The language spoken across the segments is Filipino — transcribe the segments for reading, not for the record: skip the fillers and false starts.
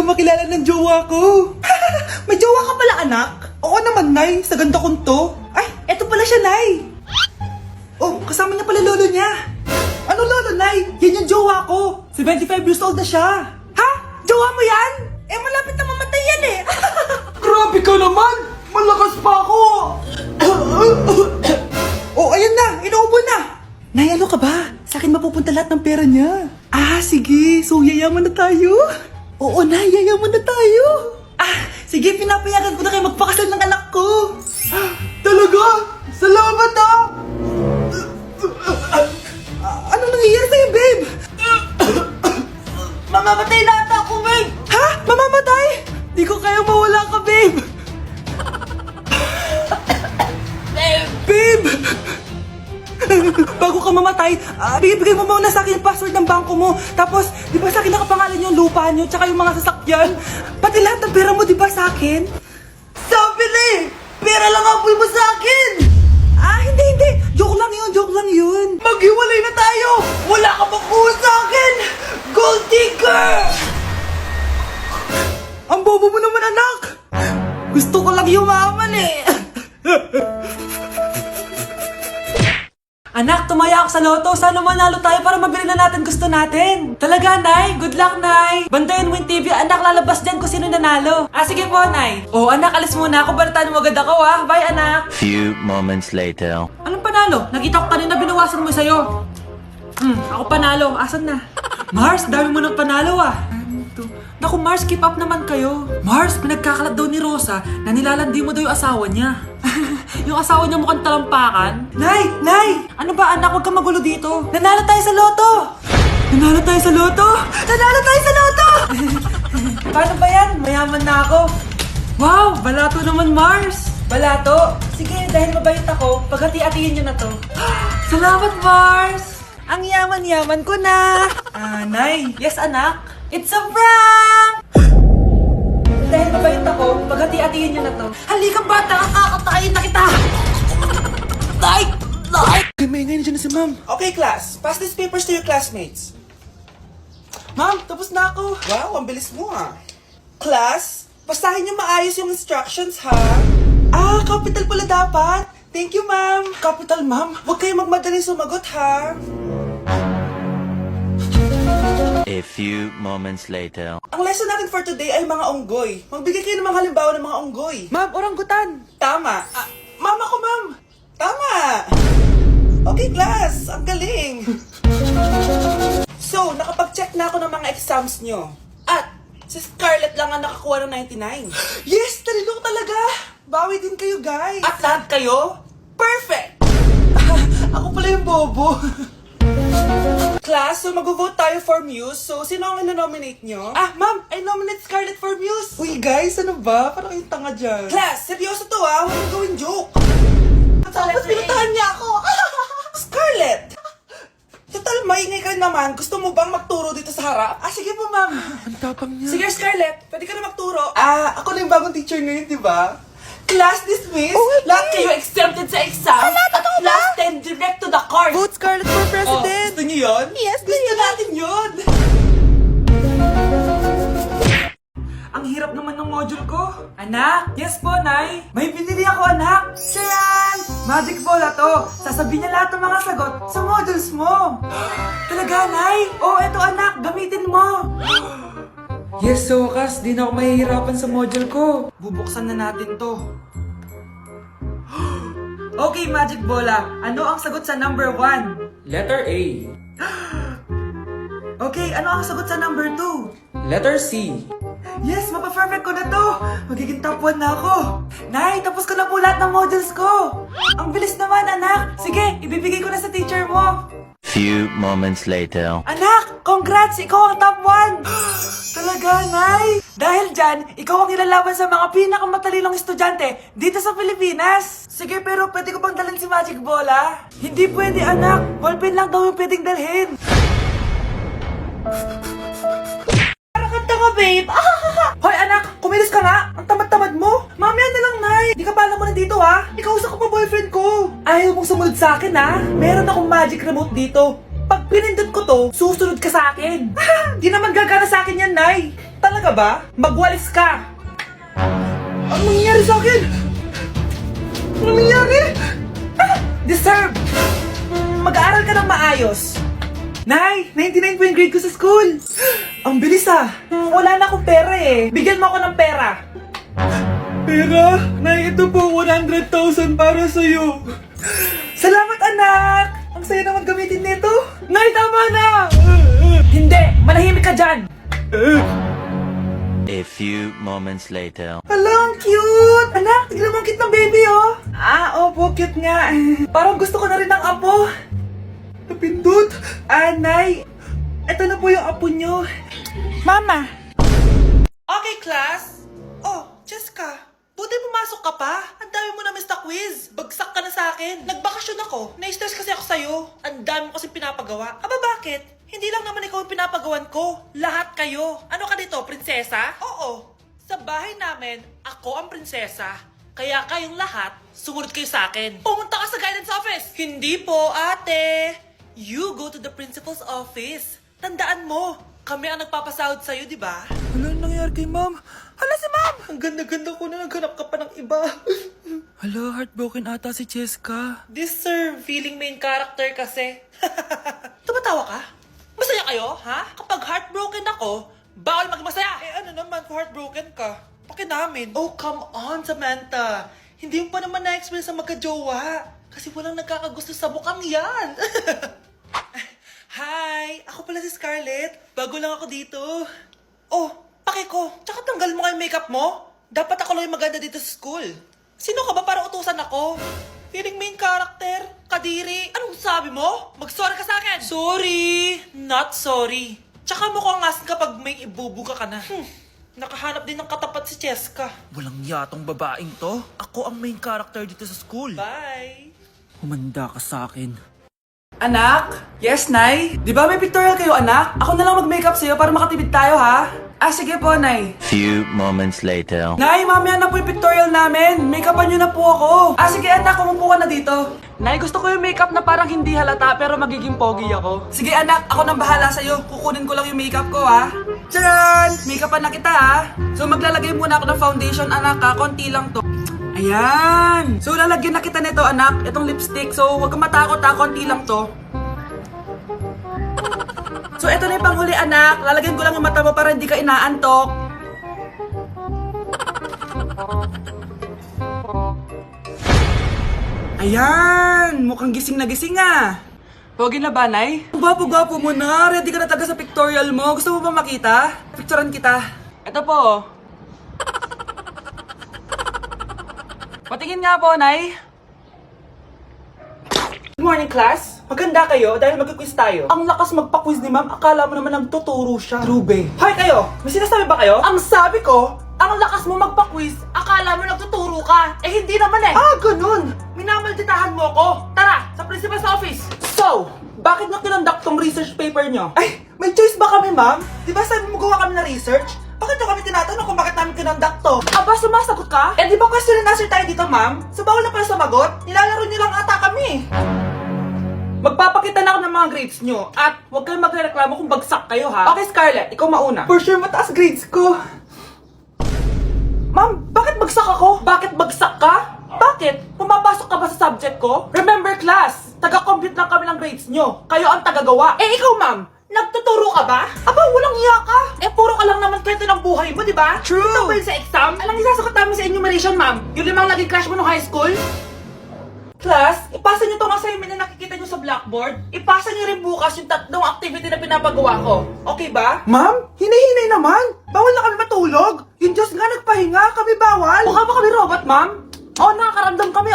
makilala ng jowa ko. May jowa ka pala, anak? Oo naman, Nay. Sa ganda kong to. Ay, eto pala siya, Nay. Oh, kasama niya pala lolo niya. Ano lolo, Nay? Yan yung jowa ko. 75 years old na siya. Ha? Jowa mo yan? Eh, malapit na mamatay yan eh. Grabe ka naman! Malakas pa ako! Oh, ayan na! Inuubo na! Nay, ano ka ba? Sa akin mapupunta lahat ng pera niya. Ah, sige. So, yayaman na tayo? Oo, Nay. Yayaman na tayo. Ah, sige. Pinapayagan ko na kayo magpakasal ng anak ko. Ah, talaga? Salamat ah! Ano nangyayari sa'yo, babe? Mamamatay na ata ako, babe! Ha? Mamamatay? Di ko kaya mawala ka, babe! Babe! Bago ka mamatay, bigay mo muna sa akin yung password ng bangko mo. Tapos, di ba sa akin nakapangalan yung lupa nyo, tsaka yung mga sasakyan? Pati lahat ng pera mo, di ba sa akin? Sabi na eh! Pera lang apoy mo sa akin! Ah, hindi. Joke lang yun. Maghiwalay na tayo! Wala ka pang kuha sa akin! Gold digger! Ang bobo mo naman, anak! Gusto ko lang yumaman eh! Anak, tumaya ako sa loto. Sana manalo tayo para mabili na natin gusto natin. Talaga, Nay? Good luck, Nay. Bantayan mo yung TV. Anak, lalabas dyan kung sino nanalo. Ah, sige po, Nay. Oh, anak, alis muna ako. Balitaan mo agad ako, ah. Bye, anak. Few moments later. Anong panalo? Nakita ko kanina binawasan mo sa'yo. Ako panalo. Asan na? Mars, dami mo ng panalo, ah. Naku, Mars, keep up naman kayo. Mars, pinagkakalat daw ni Rosa na nilalandi mo daw yung asawa niya. Yung asawa niya mukhang talampakan. Nay! Ano ba, anak? Huwag kang magulo dito. Nanalo tayo sa loto! Paano ba yan? Mayaman na ako. Wow, balato naman, Mars. Balato? Sige, dahil mabait ako, paghati-hatiin niyo na to. Salamat, Mars! Ang yaman-yaman ko na. Nay. Yes, anak? It's a prank! Dahil mabait ako, paghati-hatiin niyo na to. Halika, bata! Kakatayin na kita! Nay! May ngayon dyan na si Ma'am. Okay, class. Pass these papers to your classmates. Ma'am, tapos na ako. Wow, ang bilis mo ah. Class, basahin niyo maayos yung instructions ha. Ah, capital pala dapat. Thank you, Ma'am. Capital, Ma'am. Huwag kayo magmadaling sumagot ha. A few moments later. Ang lesson natin for today ay mga unggoy. Magbigay kayo ng mga halimbawa ng mga unggoy. Ma'am, oranggutan. Tama. Ma'am ako, ma'am. Tama. Okay, class. Ang galing. So, nakapag-check na ako ng mga exams nyo. At, si Scarlett lang ang nakakuha ng 99. Yes! Talino ko talaga! Bawi din kayo, guys. At lahat kayo? Perfect! Ako pala yung bobo. Class, so mag-vote tayo for Muse. So, sino ang ino-nominate nyo? Ah, ma'am, I nominate Scarlett for Muse. Uy, guys, ano ba? Parang yung tanga dyan. Class, seryoso to ah. Huwag mong gawin joke. Tapos pinuntahan niya ako. Scarlett! Total, maingay ka naman. Gusto mo bang magturo dito sa harap? Ah, sige po, ma'am. Ang tapang niya. Sige, Scarlett. Pwede ka na magturo. Ah, ako na yung bagong teacher ngayon, di ba? Class dismissed. Lahat kayo exempted sa exam. At class 10 direct to the course. Vote Scarlett for president! Gusto niyo yun? Yes, Gusto natin yun! Ang hirap naman ng module ko. Anak? Yes po, Nay. May binili ako, anak. Siya yan! Magic bola to. Sasabihin niya lahat ng mga sagot sa modules mo. Talaga, Nay? Oh, eto anak. Gamitin mo. Yes, sa wakas. Di na ako mahihirapan sa module ko. Bubuksan na natin to. Okay, Magic Bola. Ano ang sagot sa number 1? Letter A. Okay, ano ang sagot sa number 2? Letter C. Yes, mapa-perfect ko na to. Magiging top 1 na ako. Nay, tapos ko na po lahat ng modules ko. Ang bilis naman, anak. Sige, ibibigay ko na sa teacher mo. Few moments later. Anak, congrats! Ikaw ang top 1! Talaga, Nay? Dahil dyan, ikaw ang ilalaban sa mga pinakamatalinong estudyante dito sa Pilipinas. Sige, pero pwede ko pang dalhin si Magic Bola? Hindi pwede, anak. Ballpen lang daw yung pwedeng dalhin. Parang kanta ka, babe. Hoy, anak, kumilos ka nga. Ang tamad-tamad mo. Mamaya na lang, Nay. Di ka pala mo nandito, ha? Ikausap ko pa boyfriend ko. Ayaw mong sumunod sa akin, ha? Meron akong magic remote dito. Pag pinindot ko to, susunod ka sa akin. Di naman gagana sa akin yan, Nay. Talaga ka ba? Magwalis ka! Ang nangyayari sa akin? Ano nangyayari? Deserve! Mag-aaral ka ng maayos. Nay, 99 po yung grade ko sa school. Ang bilis ah. Wala na akong pera eh. Bigyan mo ako ng pera. Pera? Nay, ito po 100,000 para sa'yo. Salamat anak! Ang saya naman gamitin nito. Nay, tama na! Hindi! Manahimik ka dyan! A few moments later. Hala, ang cute! Anak, tignan mo ang cute ng baby, oh! Opo, cute nga. Parang gusto ko na rin ng apo. Napindot! Nay! Ito na po yung apo nyo. Mama! Okay, class. Oh, Jessica. Buti pumasok ka pa. Ang dami mo na miss na quiz. Bagsak ka na sa akin. Nagbakasyon ako. Na-stress kasi ako sa'yo. Ang dami mo kasi pinapagawa. Aba, bakit? Hindi lang naman ikaw ang pinapagawan ko. Lahat kayo. Ano ka dito, prinsesa? Oo. Sa bahay namin, ako ang prinsesa. Kaya kayong lahat, sumunod kayo sa akin. Pumunta ka sa guidance office. Hindi po, ate. You go to the principal's office. Tandaan mo, kami ang nagpapasahod sa'yo, di ba? Ano nangyayari kay ma'am? Hala si ma'am! Ang ganda-ganda ko na naghanap ka pa ng iba. Hala, heartbroken ata si Cheska. This sir, feeling main character kasi. Tumatawa ka? Masaya kayo, ha? Kapag heartbroken ako, bawal maging masaya. Ano naman kung heartbroken ka? Pakinamin. Oh, come on, Samantha. Hindi mo pa naman na-experience sa magka-jowa. Kasi walang nagkakagusto sa mukhang yan. Hi! Ako pala si Scarlett. Bago lang ako dito. Oh, pake ko. Tsaka tanggal mo yung makeup mo. Dapat ako lang yung maganda dito sa school. Sino ka ba para utusan ako? Feeling main character? Kadiri? Anong sabi mo? Mag-sorry ka sa akin! Sorry! Not sorry. Tsaka mukhang asin kapag may ibubuga ka na. Nakahanap din ng katapat si Cheska. Walang yatong babaeng to. Ako ang main character dito sa school. Bye! Humanda ka sa akin. Anak? Yes, Nay? Di ba may pictorial kayo, anak? Ako na lang mag-makeup sa'yo para makatipid tayo, ha? Sige po, Nay. Few moments later. Nay, mamaya na po yung pictorial namin. Make-upan nyo na po ako. Sige, anak, umupo ka na dito. Nay, gusto ko yung makeup na parang hindi halata pero magiging pogi ako. Sige, anak, ako nang bahala sa'yo. Kukunin ko lang yung makeup ko, ha? Tcharan! Make-upan na kita, ha? So, maglalagay muna ako ng foundation, anak, ha? Konti lang to. Ayan! So, lalagyan na kita nito, anak. Itong lipstick. So, huwag kang matakot, ha? Konti lang to. So, ito na yung panghuli, anak. Lalagyan ko lang yung mata mo para hindi ka inaantok. Ayan! Mukhang gising na gising, ah. Pogi na ba, Nay? Gwapo-gwapo mo na. Ready ka na taga sa pictorial mo. Gusto mo ba makita? Picturean kita. Ito po. Patingin nga po, Nay. Good morning, class. Maganda kayo dahil mag-quiz tayo. Ang lakas magpa-quiz ni ma'am, akala mo naman nagtuturo siya. Trube. Hoy kayo! May sinasabi ba kayo? Ang sabi ko, ang lakas mo magpa-quiz, akala mo nagtuturo ka. Hindi naman eh. Ganun. Minamalditahan mo ako. Tara, sa principal's office. So, bakit nyo kinonduct tong research paper nyo? May choice ba kami, ma'am? Di ba sabi mo gawa kami na research? Bakit nyo kami tinatanong kung bakit namin kinonduct to? Sumasagot ka? Di ba question and answer tayo dito, ma'am? So, bawal na pala sumagot? Nilalaro nyo lang ata kami. Magpapakita na ako ng mga grades nyo at huwag kayong magreklamo kung bagsak kayo, ha? Okay, Scarlett, ikaw mauna. For sure, mataas grades ko. Ma'am, bakit bagsak ako? Bakit bagsak ka? Bakit? Pumapasok ka ba sa subject ko? Remember, class, taga-compute lang kami ng grades nyo. Kayo ang tagagawa. Ikaw, ma'am, nagtuturo ka ba? Walang iya ka. Puro ka lang naman kwento ng buhay mo, di ba? True. Ito ba yun sa exam? Alang isasagot namin sa enumeration, ma'am. Yung 5 naging crush mo nung high school? Class, ipasa nyo tong assignment na nakikita nyo sa blackboard. Ipasa nyo rin bukas yung 3 activity na pinapagawa ko. Okay ba? Ma'am, hinihinay naman. Bawal na kami matulog. Yung Diyos nga nagpahinga, kami bawal. Mukha ba kami robot, ma'am? Nakakaramdam kami,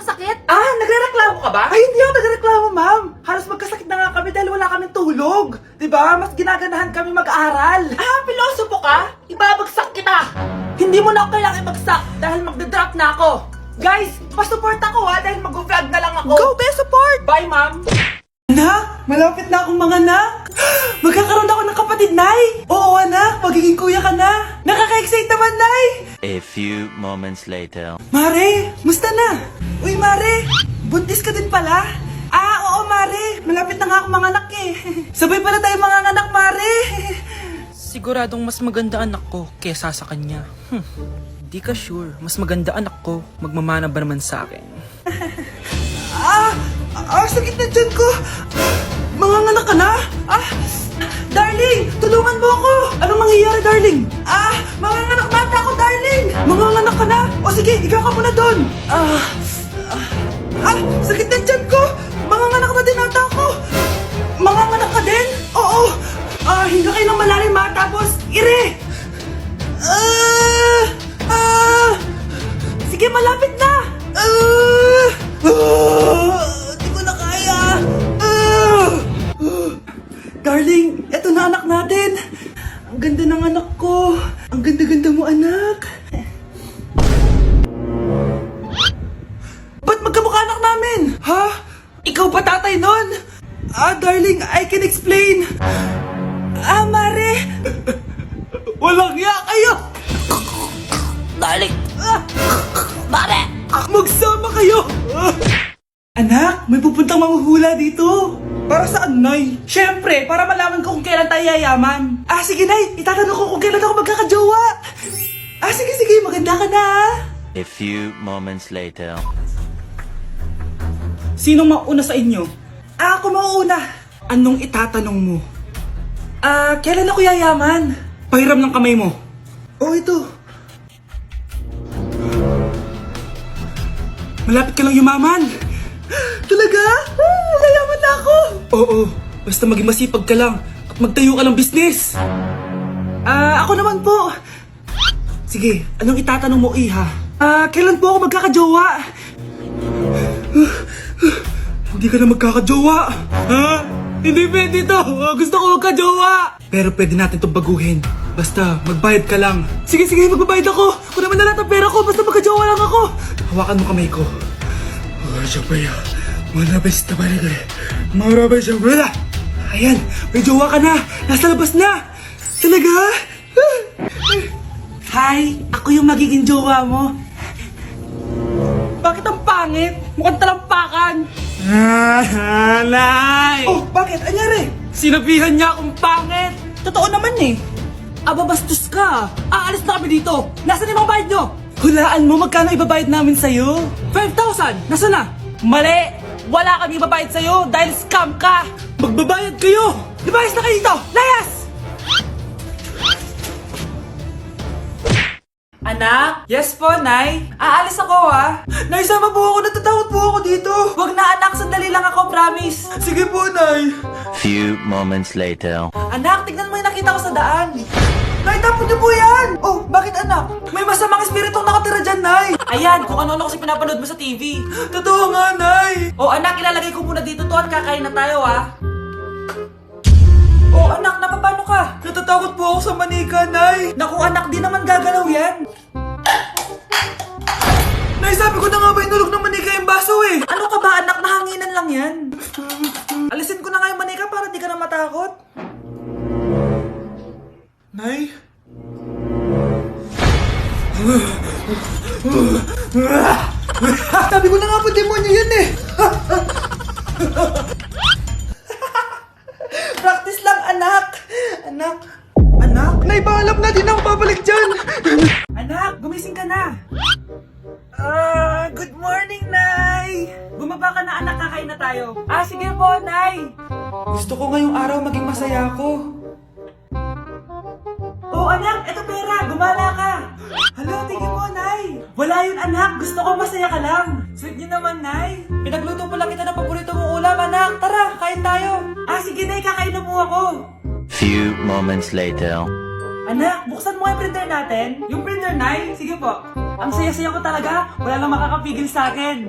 sakit. Nagrereklamo ka ba? Hindi ako nagrereklamo, ma'am. Halos magkasakit na nga kami dahil wala kaming tulog. Diba? Mas ginaganahan kami mag-aaral. Pilosopo ka? Ibabagsak kita. Hindi mo na ako kailangang ibagsak dahil magdadrop na ako. Guys, pa-support ako dahil mag-vlog na lang ako. Go, best support! Bye, ma'am! Anak, malapit na akong mga anak. Magkakaroon ako ng kapatid, Nay. Oo, anak, magiging kuya ka na. Nakaka-excite naman, Nay. A few moments later. Mare, musta na? Uy, Mare, buntis ka din pala? Oo, Mare, malapit na nga akong mga anak eh. Sabay pala tayo mga anak, Mare. Siguradong mas maganda anak ko kesa sa kanya. Di ka sure. Mas maganda anak ko. Magmamana ba naman sa akin? Sakit na dyan ko! Manganganak ka na? Darling! Tulungan mo ako! Anong mangyayari, darling? Manganganak na ako, darling! Manganganak ka na? O sige, ikaw ka muna doon! Sakit na dyan ko! Manganganak na din ata ako! Manganganak ka din? Oo! Hinga kayo ng malalim ha, tapos ire! Sige, malapit na! Di ko na kaya! Darling, eto na anak natin! Ang ganda ng anak ko! Ang ganda-ganda mo, anak! Ba't magkamukha anak namin? Ha? Ikaw ba tatay nun? Darling, I can explain! Mare! Walang ya kayo! Darling! Mare! Magsama kayo! Anak, may pupuntang manghuhula dito. Para saan, Nay? Siyempre, para malaman ko kung kailan tayo yayaman. Sige, Nay. Itatanong ko kung kailan ako magkakajowa. Sige, maganda ka na. A few moments later. Sinong mauna sa inyo? Ako mauna. Anong itatanong mo? Kailan ako yayaman? Pahiram ng kamay mo. Ito. Malapit ka lang yumaman. Talaga? Yayaman na ako. Oo, basta maging masipag ka lang at magtayo ka ng business. Ako naman po. Sige, anong itatanong mo, Iha? Kailan po ako magkakajowa? Hindi ka na magkakajowa. Hindi pwede to. Gusto ko magkajowa. Pero pwede natin itong baguhin. Basta, magbayad ka lang. Sige, magbabayad ako. Kung naman na lahat ng pera ko, basta magkajowa lang ako. Hawakan mo kamay ko. Ayan, may jowa ka na. Nasa labas na. Talaga? Hi, ako yung magiging jowa mo. Bakit ang pangit? Mukhang talampakan. Nay! Bakit? Anyari? Sinabihan niya akong pangit. Totoo naman eh. Bastos ka. Aalis na kami dito. Nasaan yung mga bayad nyo? Hulaan mo magkano ibabayad namin sa'yo? 5,000! Nasaan na? Mali! Wala kami ibabayad sa'yo dahil scam ka! Magbabayad kayo! Lumayas na kayo dito! Layas! Anak? Yes po, Nay? Aalis ako Nay, sama po ako. Natatakot po ako dito. Wag na anak, sandali lang ako, promise. Sige po, Nay. Few moments later. Anak, tignan mo yung nakita ko sa daan. Nay, tapon niyo po yan! Bakit anak? May masamang espiritong nakatira dyan, Nay! Ayan, kung ano-ano kasi pinapanood mo sa TV. Totoo nga, Nay! Anak, ilalagay ko muna dito to at kakain na tayo, anak, napapano ka? Natatakot po ako sa manika, Nay! Naku, anak, di naman gagalaw yan! Nay, sabi ko na nga ba inulog ng manika yung baso eh! Ano ka ba, anak? Nahanginan lang yan! Alisin ko na nga yung manika para di ka na matakot. Nay? Sabi ko na nga po, demonyo yan eh! Practice lang, anak! Anak? Nay, paalam na, di na ako babalik dyan! Anak, gumising ka na! Good morning, Nay! Bumaba ka na, anak, kakain na tayo. Sige po, Nay! Gusto ko ngayong araw maging masaya ako. Anak, eto pera, gumala ka! Hala, tingin mo, Nay! Wala yun, anak, gusto ko masaya ka lang. Sweet niyo naman, Nay. Pinagluto pa lang kita ng paborito mong ulam, anak. Tara, kain tayo. Sige, Nay, kakain na po ako. Few moments later. Anak, buksan mo yung printer natin. Yung printer, Nay? Sige po. Ang saya-saya ko talaga. Wala lang makakapigil sa akin.